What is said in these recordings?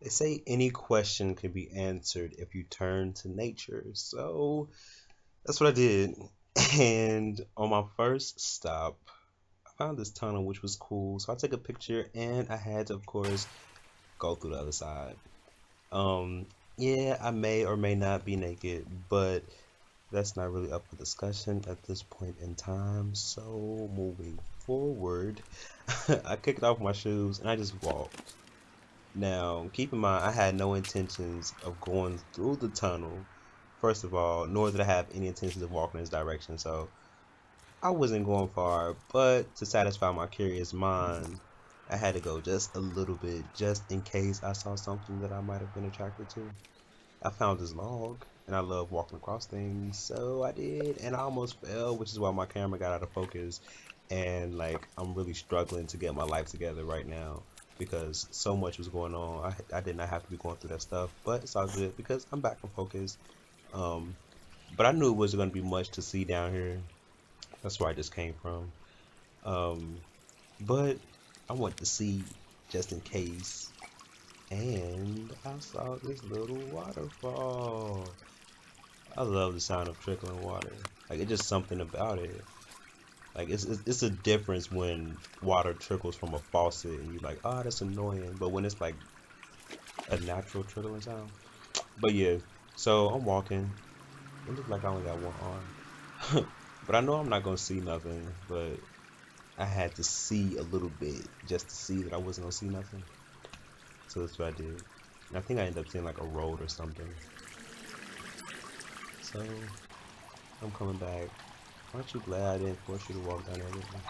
They say any question can be answered if you turn to nature. So that's what I did. And on my first stop, I found this tunnel which was cool. So I took a picture and I had to, of course, go through the other side. Um, yeah, I may or may not be naked, but that's not really up for discussion at this point in time. So moving forward, I kicked off my shoes and I just walked. Now, keep in mind, I had no intentions of going through the tunnel, first of all, nor did I have any intentions of walking in this direction. So I wasn't going far, but to satisfy my curious mind, I had to go just a little bit, just in case I saw something that I might have been attracted to. I found this log, and I love walking across things, so I did, and I almost fell, which is why my camera got out of focus. And like, I'm really struggling to get my life together right now because so much was going on. I did not have to be going through that stuff, but it's all good because I'm back in focus. Um, but I knew it wasn't going to be much to see down here. That's where I just came from. Um, but I went to see just in case, and I saw this little waterfall. I love the sound of trickling water. Like it's just something about it. Like it's a difference when water trickles from a faucet and you're like, oh, that's annoying. But when it's like a natural trickling sound. But yeah, so I'm walking. It looks like I only got one arm. But I know I'm not gonna see nothing. But I had to see a little bit just to see that I wasn't gonna see nothing. So that's what I did. And I think I ended up seeing like a road or something. So I'm coming back. Aren't you glad I didn't force you to walk down there with me?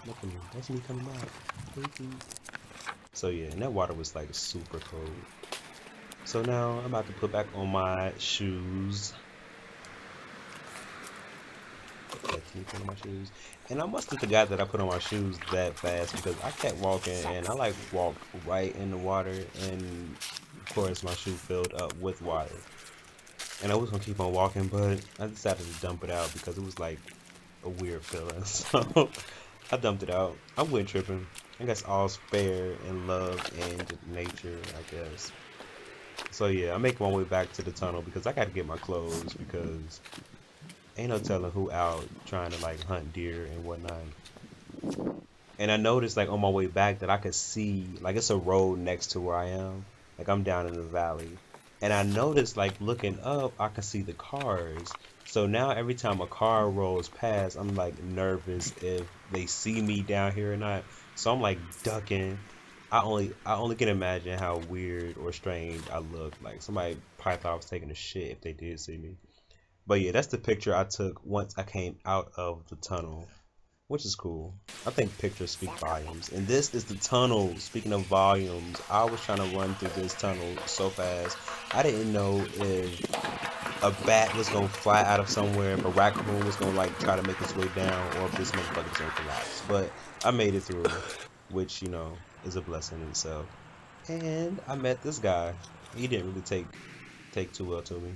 Look at me. That's me coming back. Freaky. So yeah, and that water was like super cold. So now I'm about to put back on my shoes. That's me putting on my shoes. And I must have forgot that I put on my shoes that fast because I kept walking and I like walked right in the water and of course my shoe filled up with water. And I was gonna keep on walking, but I decided to dump it out because it was like a weird feeling. So I dumped it out. I went tripping. I guess all's fair in love and nature, I guess. So yeah, I make my way back to the tunnel because I gotta get my clothes because ain't no telling who out trying to like hunt deer and whatnot. And I noticed like on my way back that I could see like it's a road next to where I am. Like I'm down in the valley. And I noticed like looking up, I can see the cars. So now every time a car rolls past, I'm like nervous if they see me down here or not. So I'm like ducking. I only can imagine how weird or strange I look. Like somebody probably thought I was taking a shit if they did see me. But yeah, that's the picture I took once I came out of the tunnel, which is cool. I think pictures speak volumes. And this is the tunnel. Speaking of volumes, I was trying to run through this tunnel so fast. I didn't know if a bat was gonna fly out of somewhere, if a raccoon was gonna like try to make its way down, or if this motherfucker was gonna collapse. But I made it through, which is a blessing in itself. And I met this guy. He didn't really take too well to me,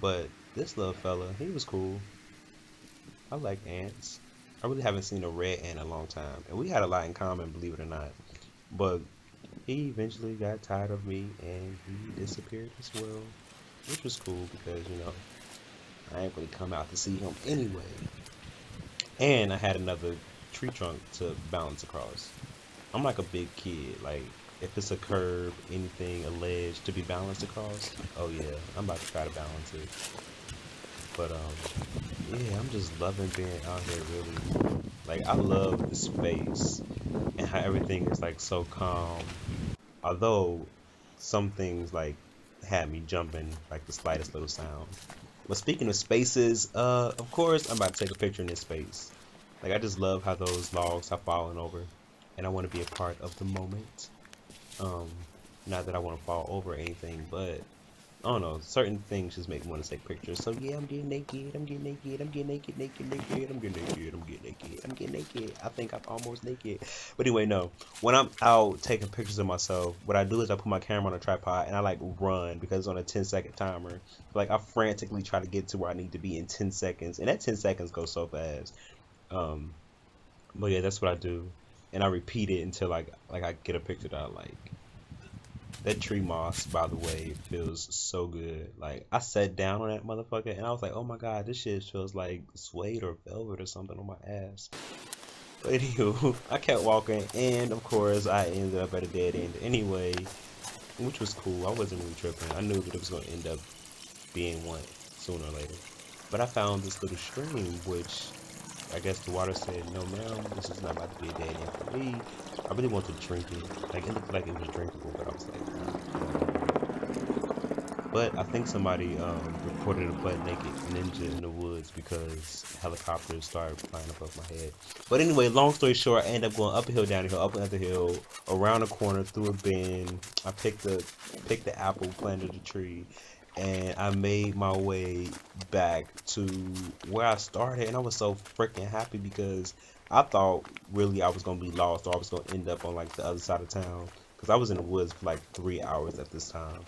but this little fella, he was cool. I like ants. I really haven't seen a red ant in a long time, and we had a lot in common, believe it or not. But he eventually got tired of me, and he disappeared as well, which was cool because I ain't really come out to see him anyway. And I had another tree trunk to balance across. I'm like a big kid. Like if it's a curb, anything, a ledge to be balanced across, oh yeah, I'm about to try to balance it. But yeah, I'm just loving being out here really. Like I love the space and how everything is like so calm. Although some things like had me jumping like the slightest little sound. But speaking of spaces, of course I'm about to take a picture in this space. Like I just love how those logs have fallen over and I want to be a part of the moment. Um, Not that I want to fall over or anything, but I don't know, certain things just make me want to take pictures. So yeah, I'm getting naked, I'm getting naked, I'm getting naked, naked, naked, I'm getting naked, I'm getting naked, I'm getting naked. I think I'm almost naked. But anyway, no. When I'm out taking pictures of myself, what I do is I put my camera on a tripod and I like run because it's on a 10-second timer. Like I frantically try to get to where I need to be in 10 seconds. And that 10 seconds goes so fast. Um, but yeah, that's what I do. And I repeat it until like I get a picture that I like. That tree moss, by the way, feels so good. Like I sat down on that motherfucker and I was like, oh my god, this shit feels like suede or velvet or something on my ass. But anywho, I kept walking and of course I ended up at a dead end anyway, which was cool. I wasn't really tripping. I knew that it was gonna end up being one sooner or later. But I found this little stream, which I guess the water said, no ma'am, this is not about to be a dead end for me. I really wanted to drink it. Like it looked like it was drinkable, but I was like, nah. But I think somebody reported a butt naked ninja in the woods because helicopters started flying above my head. But anyway, long story short, I ended up going up a hill, down a hill, up another hill, around a corner, through a bend. I picked the apple, planted a tree, and I made my way back to where I started. And I was so freaking happy because I thought really I was gonna be lost or I was gonna end up on like the other side of town because I was in the woods for like 3 hours at this time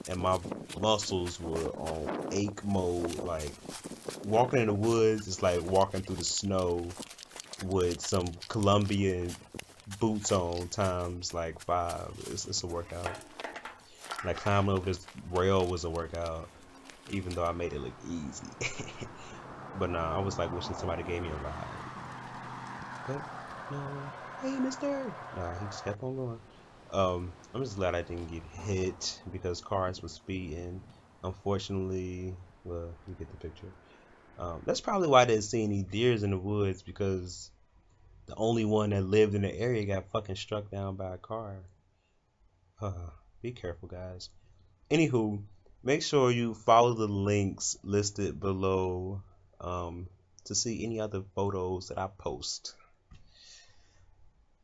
and my muscles were on ache mode. Like walking in the woods is like walking through the snow with some Colombian boots on times like five. It's a workout. Like climbing over this rail was a workout, even though I made it look easy. But nah, I was like wishing somebody gave me a ride. But no, hey mister. Nah, he just kept on going. I'm just glad I didn't get hit because cars were speeding. Unfortunately, well, you get the picture. That's probably why I didn't see any deers in the woods because the only one that lived in the area got fucking struck down by a car. Be careful, guys. Anywho, make sure you follow the links listed below to see any other photos that I post.